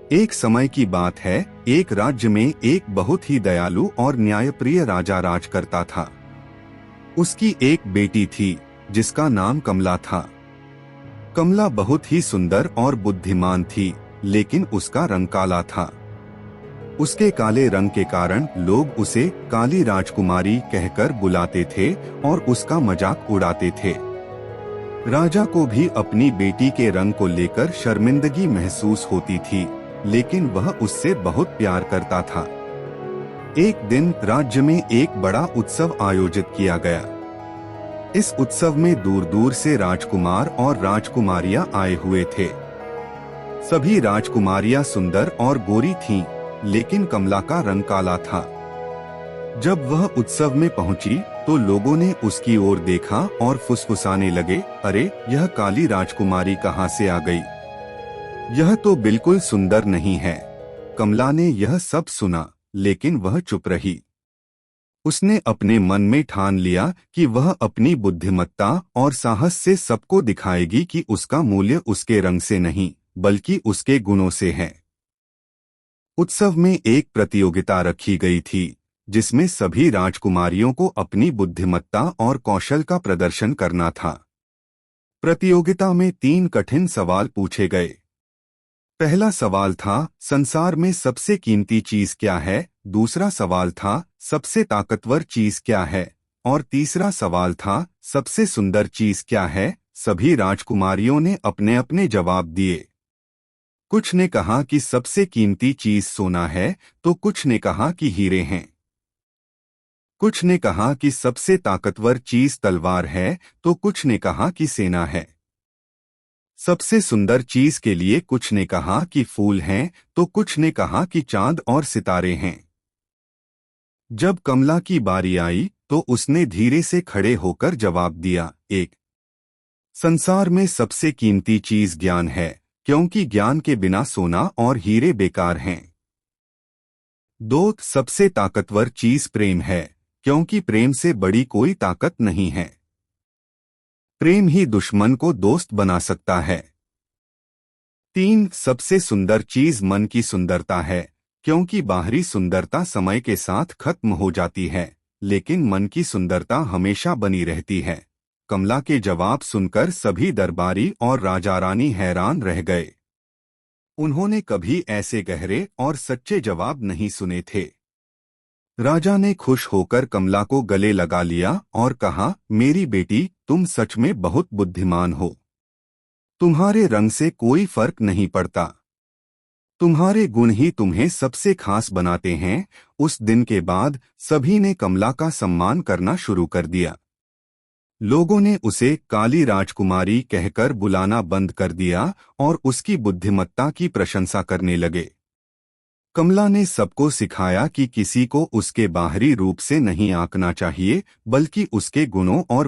एक समय की बात है, एक राज्य में एक बहुत ही दयालु और न्यायप्रिय राजा राज करता था। उसकी एक बेटी थी जिसका नाम कमला था। कमला बहुत ही सुंदर और बुद्धिमान थी, लेकिन उसका रंग काला था। उसके काले रंग के कारण लोग उसे काली राजकुमारी कहकर बुलाते थे और उसका मजाक उड़ाते थे। राजा को भी अपनी बेटी के रंग को लेकर शर्मिंदगी महसूस होती थी, लेकिन वह उससे बहुत प्यार करता था। एक दिन राज्य में एक बड़ा उत्सव आयोजित किया गया। इस उत्सव में दूर दूर से राजकुमार और राजकुमारियां आए हुए थे। सभी राजकुमारियां सुंदर और गोरी थीं, लेकिन कमला का रंग काला था। जब वह उत्सव में पहुंची तो लोगों ने उसकी ओर देखा और फुसफुसाने लगे, अरे यह काली राजकुमारी कहां से आ गई? यह तो बिल्कुल सुंदर नहीं है। कमला ने यह सब सुना, लेकिन वह चुप रही। उसने अपने मन में ठान लिया कि वह अपनी बुद्धिमत्ता और साहस से सबको दिखाएगी कि उसका मूल्य उसके रंग से नहीं, बल्कि उसके गुणों से है। उत्सव में एक प्रतियोगिता रखी गई थी, जिसमें सभी राजकुमारियों को अपनी बुद्धिमत्ता और कौशल का प्रदर्शन करना था। प्रतियोगिता में 3 कठिन सवाल पूछे गए। पहला सवाल था, संसार में सबसे कीमती चीज क्या है? दूसरा सवाल था, सबसे ताकतवर चीज क्या है? और तीसरा सवाल था, सबसे सुंदर चीज क्या है? सभी राजकुमारियों ने अपने अपने जवाब दिए। कुछ ने कहा कि सबसे कीमती चीज सोना है, तो कुछ ने कहा कि हीरे हैं। कुछ ने कहा कि सबसे ताकतवर चीज तलवार है, तो कुछ ने कहा कि सेना है। सबसे सुंदर चीज के लिए कुछ ने कहा कि फूल हैं, तो कुछ ने कहा कि चांद और सितारे हैं। जब कमला की बारी आई तो उसने धीरे से खड़े होकर जवाब दिया, 1। संसार में सबसे कीमती चीज ज्ञान है, क्योंकि ज्ञान के बिना सोना और हीरे बेकार हैं। 2। सबसे ताकतवर चीज प्रेम है, क्योंकि प्रेम से बड़ी कोई ताकत नहीं है। प्रेम ही दुश्मन को दोस्त बना सकता है। 3। सबसे सुंदर चीज मन की सुंदरता है, क्योंकि बाहरी सुंदरता समय के साथ खत्म हो जाती है, लेकिन मन की सुंदरता हमेशा बनी रहती है। कमला के जवाब सुनकर सभी दरबारी और राजा रानी हैरान रह गए। उन्होंने कभी ऐसे गहरे और सच्चे जवाब नहीं सुने थे। राजा ने खुश होकर कमला को गले लगा लिया और कहा, मेरी बेटी, तुम सच में बहुत बुद्धिमान हो। तुम्हारे रंग से कोई फर्क नहीं पड़ता। तुम्हारे गुण ही तुम्हें सबसे खास बनाते हैं। उस दिन के बाद सभी ने कमला का सम्मान करना शुरू कर दिया। लोगों ने उसे काली राजकुमारी कहकर बुलाना बंद कर दिया और उसकी बुद्धिमत्ता की प्रशंसा करने लगे। कमला ने सबको सिखाया कि किसी को उसके बाहरी रूप से नहीं आंकना चाहिए, बल्कि उसके गुणों और